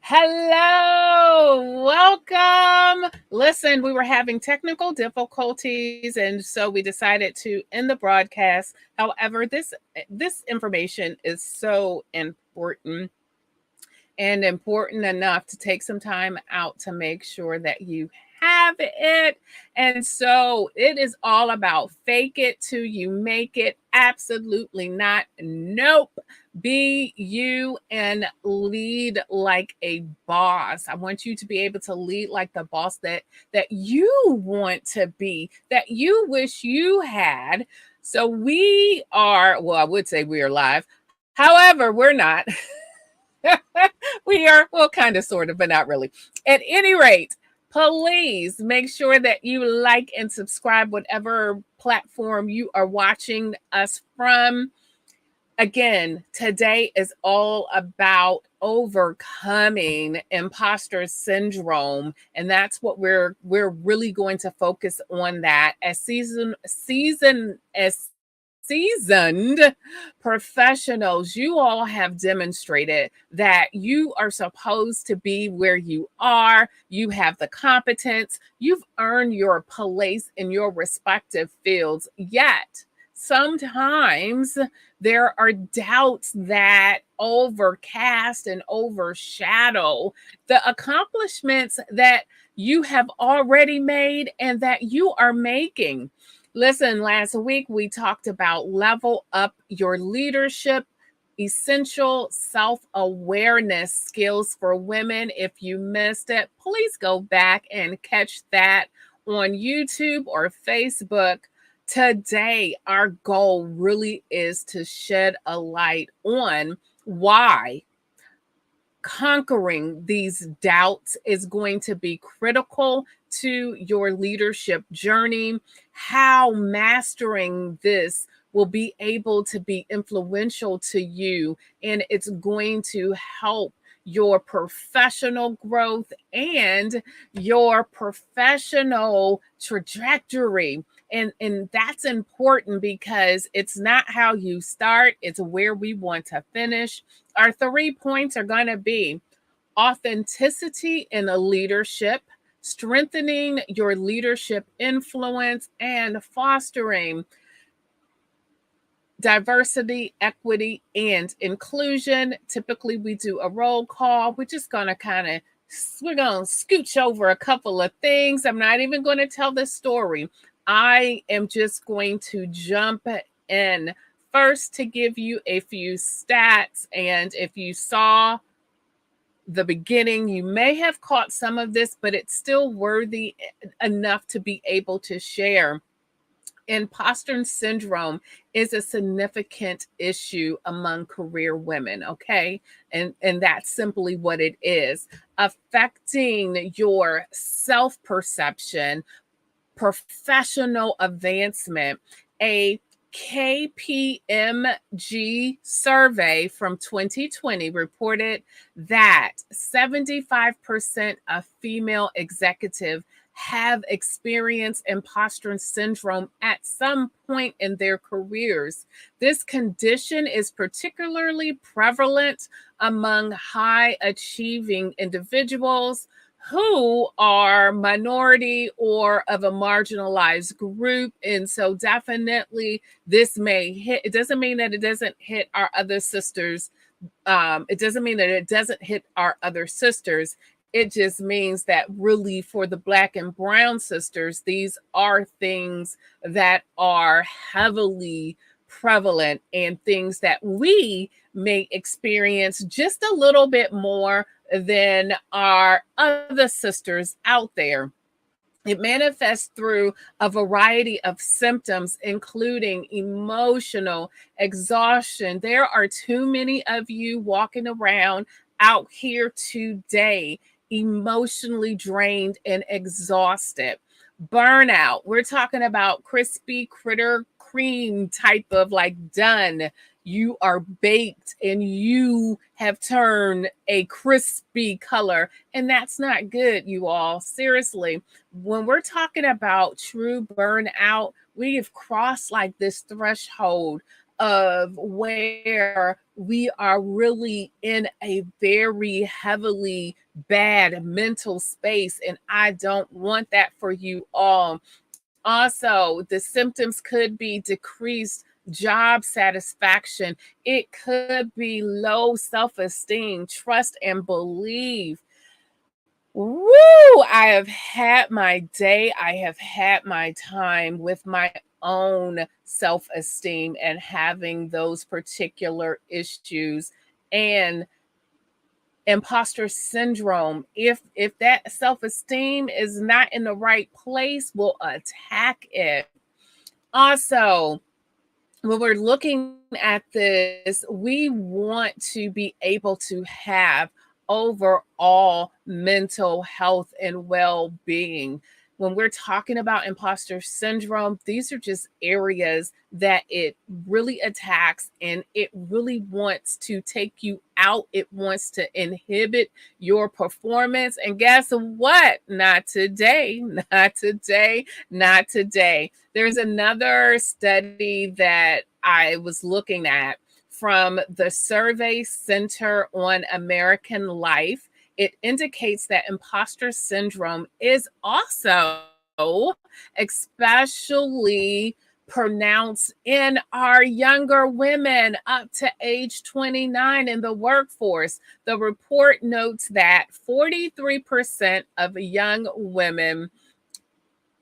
Hello, welcome. Listen, we were having technical difficulties, and so we decided to end the broadcast. However, this information is so important enough to take some time out to make sure that you have it. And so it is all about fake it till you make it. Absolutely not. Nope. Be you and lead like a boss. I want you to be able to lead like the boss that you want to be, that you wish you had. So we are, well, I would say we are live. However, we're not. We are, well, kind of, sort of, but not really. At any rate, please make sure that you like and subscribe, whatever platform you are watching us from. Again, today is all about overcoming imposter syndrome, and that's what we're really going to focus on. That as seasoned professionals, you all have demonstrated that you are supposed to be where you are. You have the competence, you've earned your place in your respective fields. Yet sometimes there are doubts that overcast and overshadow the accomplishments that you have already made and that you are making. Listen, last week we talked about level up your leadership, essential self awareness skills for women. If you missed it, please go back and catch that on YouTube or Facebook. Today, our goal really is to shed a light on why conquering these doubts is going to be critical to your leadership journey, how mastering this will be able to be influential to you, and it's going to help your professional growth and your professional trajectory. And that's important because it's not how you start, it's where we want to finish. Our 3 points are going to be authenticity in a leadership, strengthening your leadership influence, and fostering diversity, equity, and inclusion. Typically, we do a roll call. We're just going to we're going to scooch over a couple of things. I'm not even going to tell this story. I am just going to jump in first to give you a few stats. And if you saw the beginning, you may have caught some of this, but it's still worthy enough to be able to share. Imposter syndrome is a significant issue among career women, okay? And that's simply what it is, affecting your self-perception, professional advancement. A KPMG survey from 2020 reported that 75% of female executives have experienced imposter syndrome at some point in their careers. This condition is particularly prevalent among high achieving individuals who are minority or of a marginalized group. And so definitely this may hit, it doesn't mean that it doesn't hit our other sisters. It doesn't mean that it doesn't hit our other sisters. It just means that really for the Black and Brown sisters, these are things that are heavily prevalent and things that we may experience just a little bit more than our other sisters out there. It manifests through a variety of symptoms, including emotional exhaustion. There are too many of you walking around out here today, emotionally drained and exhausted. Burnout. We're talking about crispy critter cream type of like done. You are baked and you have turned a crispy color, and that's not good, you all. Seriously, when we're talking about true burnout, we have crossed like this threshold of where we are really in a very heavily bad mental space. And I don't want that for you all. Also, the symptoms could be decreased job satisfaction. It could be low self esteem, trust, and belief. Woo! I have had my day. I have had my time with my own self esteem and having those particular issues. And imposter syndrome, if that self esteem is not in the right place, will attack it. Also, when we're looking at this, we want to be able to have overall mental health and well being. When we're talking about imposter syndrome, these are just areas that it really attacks and it really wants to take you out. It wants to inhibit your performance. And guess what? Not today, not today, not today. There's another study that I was looking at from the Survey Center on American Life. It indicates that imposter syndrome is also especially pronounced in our younger women up to age 29 in the workforce. The report notes that 43% of young women,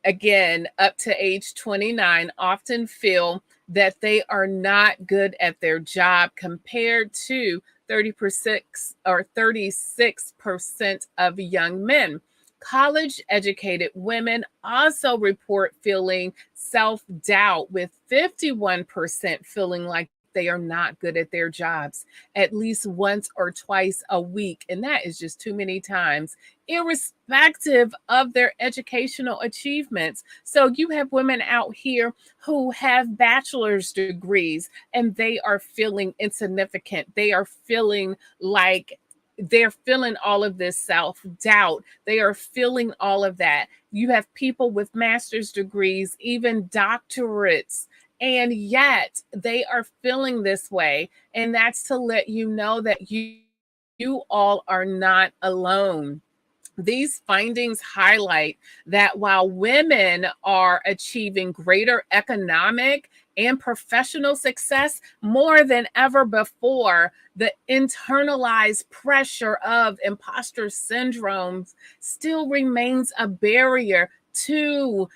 again, up to age 29, often feel that they are not good at their job compared to 30% or 36% of young men. College educated women also report feeling self doubt, with 51% feeling like they are not good at their jobs at least once or twice a week. And that is just too many times, irrespective of their educational achievements. So you have women out here who have bachelor's degrees and they are feeling insignificant. They are feeling like they're feeling all of this self doubt. They are feeling all of that. You have people with master's degrees, even doctorates, and yet they are feeling this way. And that's to let you know that you all are not alone. These findings highlight that while women are achieving greater economic and professional success more than ever before, the internalized pressure of imposter syndromes still remains a barrier to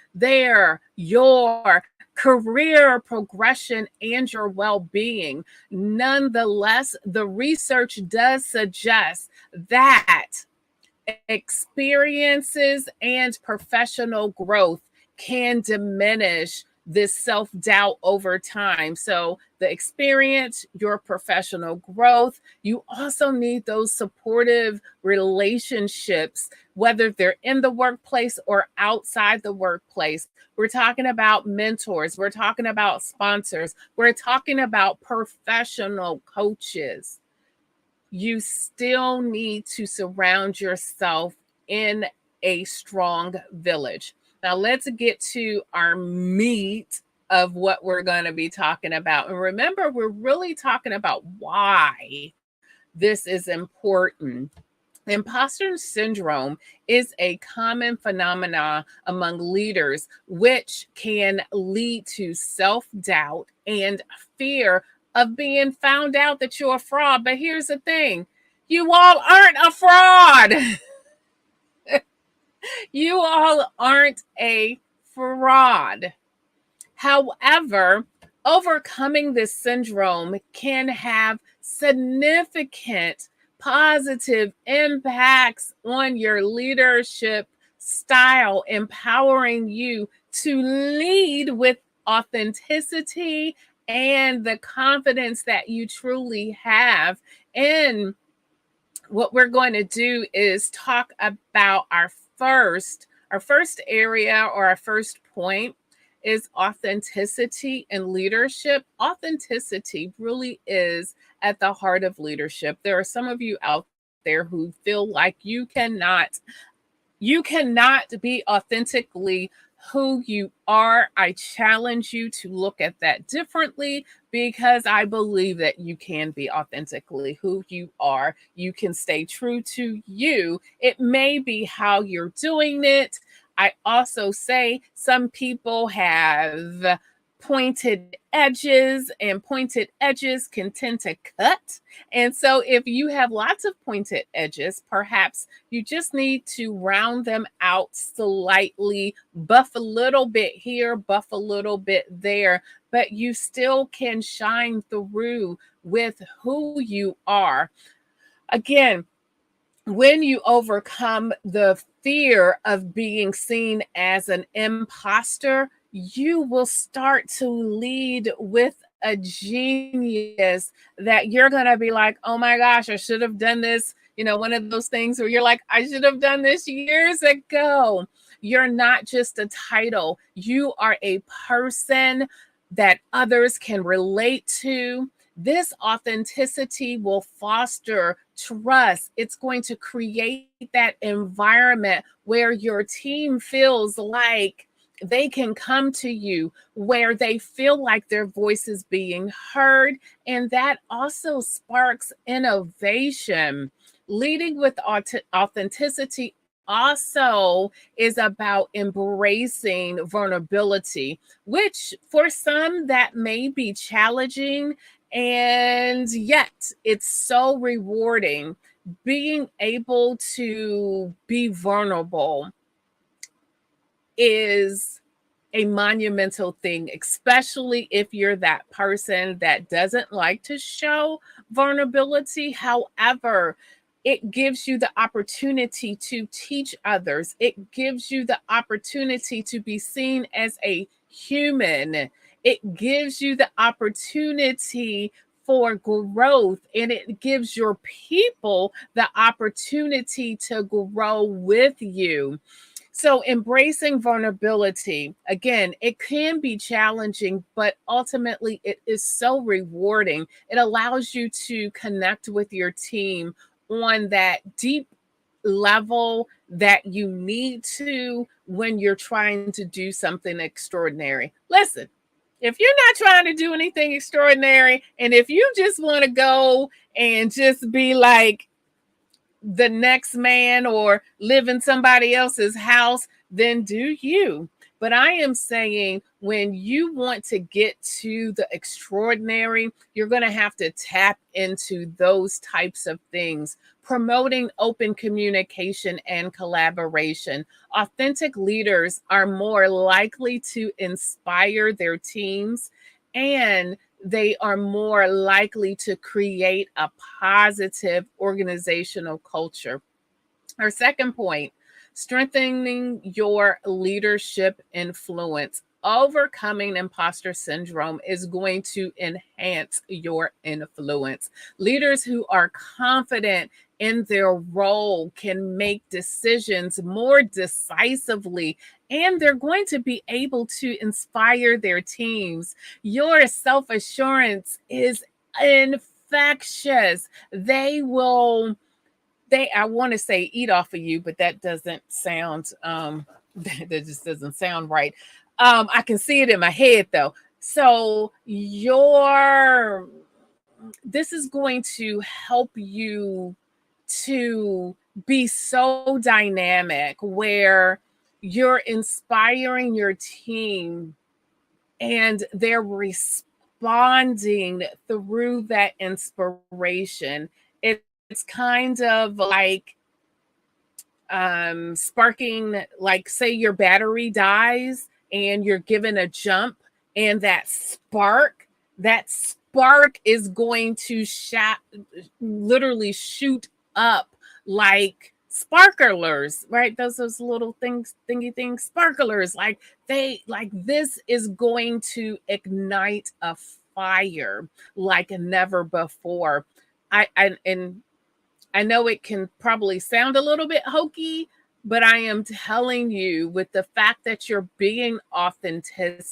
your career progression and your well being. Nonetheless, the research does suggest that experiences and professional growth can diminish this self doubt over time. So, the experience, your professional growth, you also need those supportive relationships, whether they're in the workplace or outside the workplace. We're talking about mentors, we're talking about sponsors, we're talking about professional coaches. You still need to surround yourself in a strong village. Now, let's get to our meat of what we're going to be talking about. And remember, we're really talking about why this is important. Imposter syndrome is a common phenomenon among leaders, which can lead to self doubt and fear of being found out that you're a fraud. But here's the thing, you all aren't a fraud. You all aren't a fraud. However, overcoming this syndrome can have significant positive impacts on your leadership style, empowering you to lead with authenticity and the confidence that you truly have. And what we're going to do is talk about our first area, or our first point, is authenticity in leadership. Authenticity really is at the heart of leadership. There are some of you out there who feel like you cannot be authentically who you are. I challenge you to look at that differently because I believe that you can be authentically who you are. You can stay true to you. It may be how you're doing it. I also say some people have pointed edges, and pointed edges can tend to cut. And so, if you have lots of pointed edges, perhaps you just need to round them out slightly, buff a little bit here, buff a little bit there, but you still can shine through with who you are. Again, when you overcome the fear of being seen as an imposter, you will start to lead with a genius that you're going to be like, oh my gosh, I should have done this. One of those things where you're like, I should have done this years ago. You're not just a title, you are a person that others can relate to. This authenticity will foster trust. It's going to create that environment where your team feels like they can come to you, where they feel like their voice is being heard. And that also sparks innovation. Leading with authenticity also is about embracing vulnerability, which for some that may be challenging, and yet it's so rewarding. Being able to be vulnerable is a monumental thing, especially if you're that person that doesn't like to show vulnerability. However, it gives you the opportunity to teach others. It gives you the opportunity to be seen as a human. It gives you the opportunity for growth, and it gives your people the opportunity to grow with you. So, embracing vulnerability, again, it can be challenging, but ultimately it is so rewarding. It allows you to connect with your team on that deep level that you need to when you're trying to do something extraordinary. Listen, if you're not trying to do anything extraordinary, and if you just want to go and just be like the next man or live in somebody else's house, then do you. But I am saying when you want to get to the extraordinary, you're going to have to tap into those types of things. Promoting open communication and collaboration. Authentic leaders are more likely to inspire their teams, and they are more likely to create a positive organizational culture. Our second point, strengthening your leadership influence. Overcoming imposter syndrome is going to enhance your influence. Leaders who are confident in their role can make decisions more decisively, and they're going to be able to inspire their teams. Your self assurance is infectious. I want to say eat off of you, but that doesn't sound that just doesn't sound right. I can see it in my head though. So this is going to help you to be so dynamic where you're inspiring your team and they're responding through that inspiration. It's kind of like sparking, like say your battery dies and you're given a jump, and that spark is going to literally shoot up like sparklers, right? Those little thingy things, sparklers, this is going to ignite a fire like never before. And I know it can probably sound a little bit hokey, But I am telling you, with the fact that you're being authentic,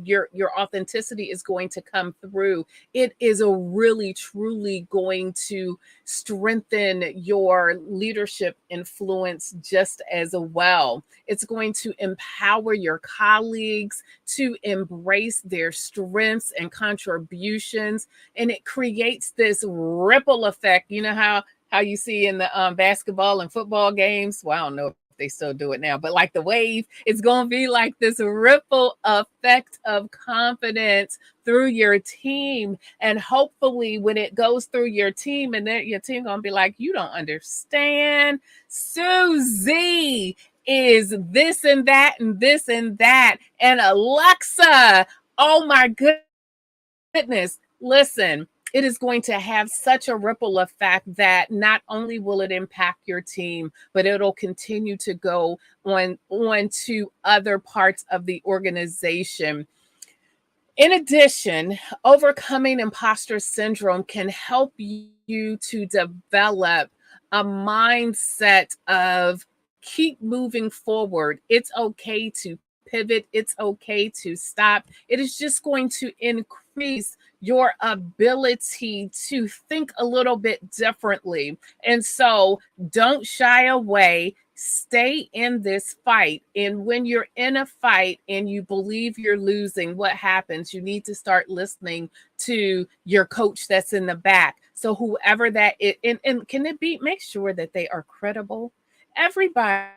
your authenticity is going to come through. It is a really truly going to strengthen your leadership influence just as well. It's going to empower your colleagues to embrace their strengths and contributions, and it creates this ripple effect. You know how you see in the basketball and football games. Well, I don't know if they still do it now, but like the wave, it's going to be like this ripple effect of confidence through your team. And hopefully when it goes through your team, and then your team going to be like, you don't understand. Susie is this and that and this and that. And Alexa, oh my goodness, listen, it is going to have such a ripple effect that not only will it impact your team, but it'll continue to go on to other parts of the organization. In addition, overcoming imposter syndrome can help you to develop a mindset of keep moving forward. It's okay to pivot, it's okay to stop. It is just going to increase your ability to think a little bit differently. And so don't shy away. Stay in this fight. And when you're in a fight and you believe you're losing, what happens? You need to start listening to your coach that's in the back. So whoever that is, and can it be, make sure that they are credible. Everybody,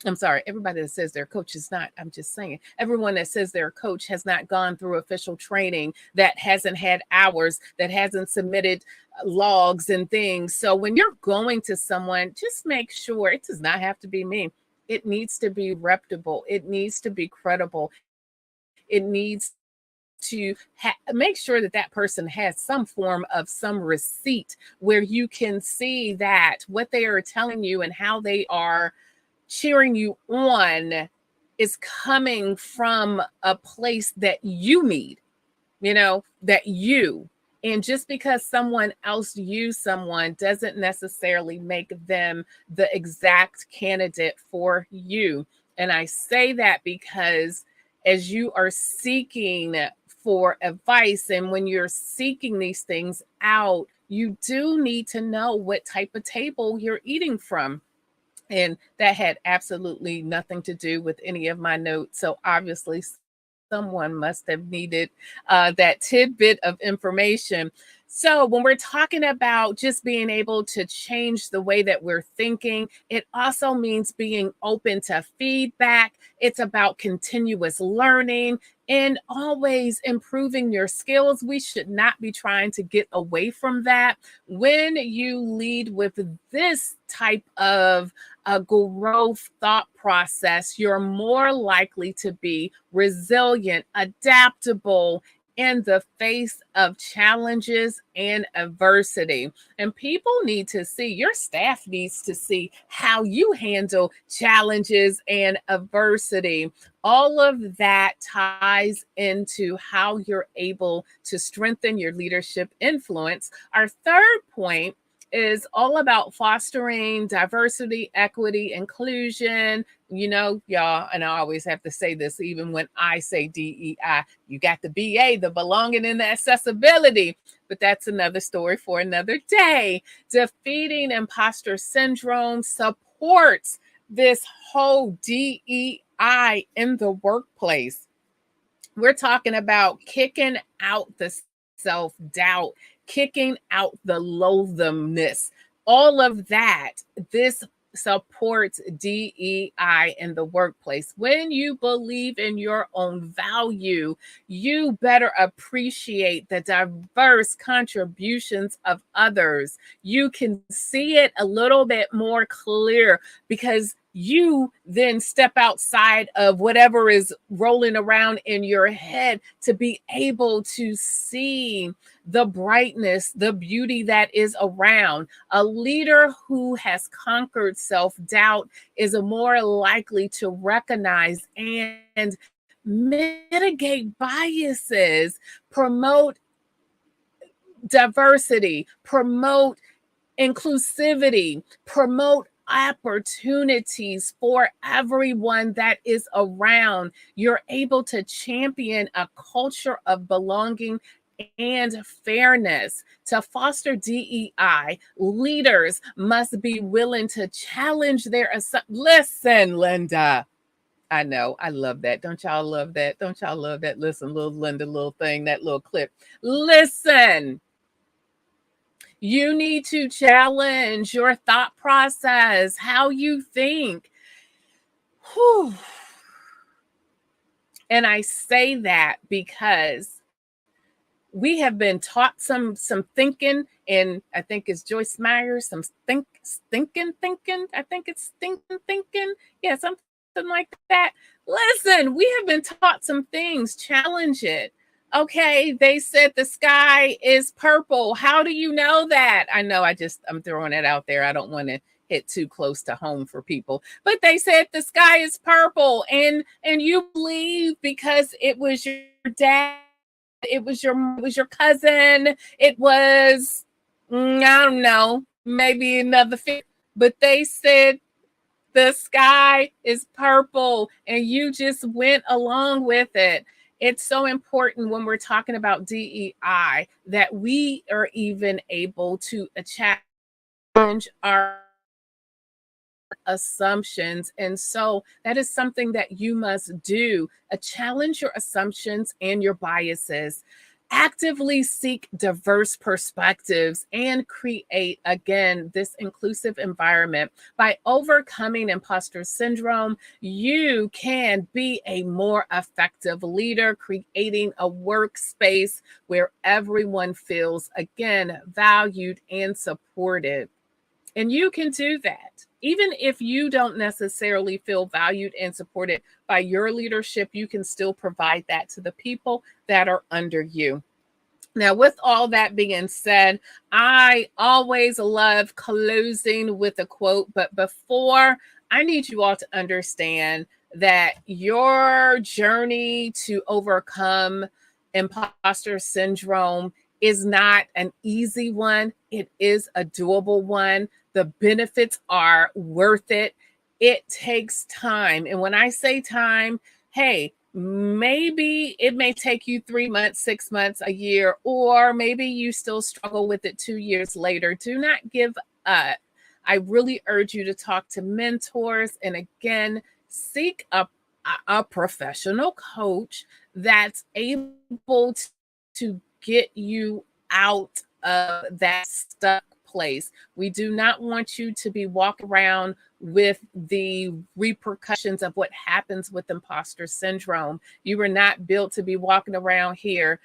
I'm sorry, everybody that says their coach is not, I'm just saying, everyone that says their coach has not gone through official training, that hasn't had hours, that hasn't submitted logs and things. So when you're going to someone, just make sure it does not have to be me. It needs to be reputable. It needs to be credible. It needs to make sure that that person has some form of some receipt where you can see that what they are telling you and how they are cheering you on is coming from a place that you need, that you. And just because someone else used someone doesn't necessarily make them the exact candidate for you. And I say that because as you are seeking for advice and when you're seeking these things out, you do need to know what type of table you're eating from. And that had absolutely nothing to do with any of my notes. So obviously, someone must have needed that tidbit of information. So, when we're talking about just being able to change the way that we're thinking, it also means being open to feedback. It's about continuous learning and always improving your skills. We should not be trying to get away from that. When you lead with this type of a growth thought process, you're more likely to be resilient, adaptable in the face of challenges and adversity. And people need to see, your staff needs to see how you handle challenges and adversity. All of that ties into how you're able to strengthen your leadership influence. Our third point is all about fostering diversity, equity, inclusion. Y'all, and I always have to say this, even when I say DEI, you got the BA, the belonging and the accessibility, but that's another story for another day. Defeating imposter syndrome supports this whole DEI in the workplace. We're talking about kicking out the self-doubt, kicking out the loathsomeness, all of that. This supports DEI in the workplace. When you believe in your own value, you better appreciate the diverse contributions of others. You can see it a little bit more clear because you then step outside of whatever is rolling around in your head to be able to see the brightness, the beauty that is around. A leader who has conquered self-doubt is more likely to recognize and mitigate biases, promote diversity, promote inclusivity, promote opportunities for everyone that is around. You're able to champion a culture of belonging and fairness. To foster DEI, leaders must be willing to challenge their assumptions. Listen, Linda. I know. I love that. Don't y'all love that? Don't y'all love that? Listen, little Linda, little thing, that little clip. Listen, you need to challenge your thought process, how you think. Whew. And I say that because we have been taught some thinking, and I think it's Joyce Meyer, some thinking. I think it's thinking. Yeah, something like that. Listen, we have been taught some things. Challenge it. Okay, they said the sky is purple. How do you know that? I know I'm throwing it out there. I don't want to hit too close to home for people. But they said the sky is purple, and you believe because it was your dad, it was your cousin, it was I don't know, maybe another figure, but they said the sky is purple and you just went along with it. It's so important when we're talking about DEI that we are even able to challenge our assumptions. And so that is something that you must do. Challenge your assumptions and your biases. Actively seek diverse perspectives and create, again, this inclusive environment. By overcoming imposter syndrome, you can be a more effective leader, creating a workspace where everyone feels, again, valued and supported. And you can do that. Even if you don't necessarily feel valued and supported by your leadership, you can still provide that to the people that are under you. Now, with all that being said, I always love closing with a quote, but before, I need you all to understand that your journey to overcome imposter syndrome is not an easy one. It is a doable one. The benefits are worth it. It takes time. And when I say time, hey, maybe it may take you 3 months, 6 months, a year, or maybe you still struggle with it 2 years later. Do not give up. I really urge you to talk to mentors and, again, seek a professional coach that's able to get you out of that stuck place. We do not want you to be walking around with the repercussions of what happens with imposter syndrome. You were not built to be walking around here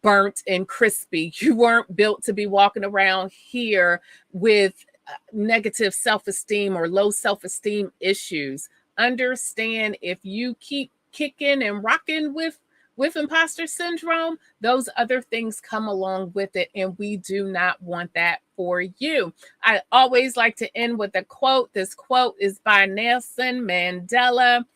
burnt and crispy. You weren't built to be walking around here with negative self-esteem or low self-esteem issues. Understand, if you keep kicking and rocking with imposter syndrome, those other things come along with it, and we do not want that for you. I always like to end with a quote. This quote is by Nelson Mandela.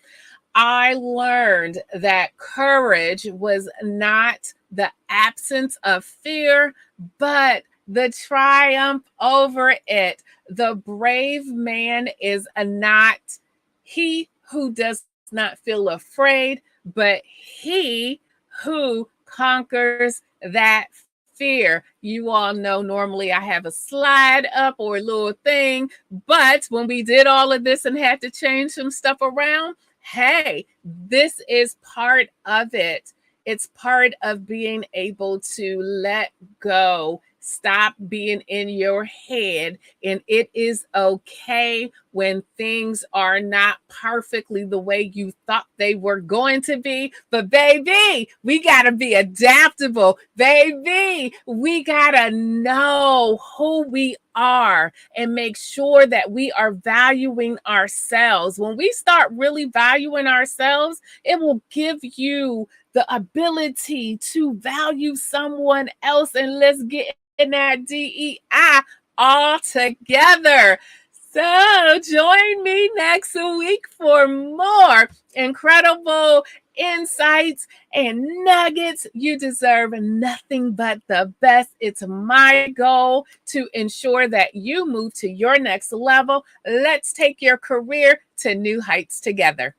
I learned that courage was not the absence of fear, but the triumph over it. The brave man is not he who does not feel afraid, but he who conquers that fear. You all know normally I have a slide up or a little thing, but when we did all of this and had to change some stuff around, hey, this is part of it. It's part of being able to let go. Stop being in your head. And it is okay when things are not perfectly the way you thought they were going to be. But baby, we got to be adaptable. Baby, we got to know who we are and make sure that we are valuing ourselves. When we start really valuing ourselves, it will give you the ability to value someone else. And let's get in that DEI all together. So join me next week for more incredible insights and nuggets. You deserve nothing but the best. It's my goal to ensure that you move to your next level. Let's take your career to new heights together.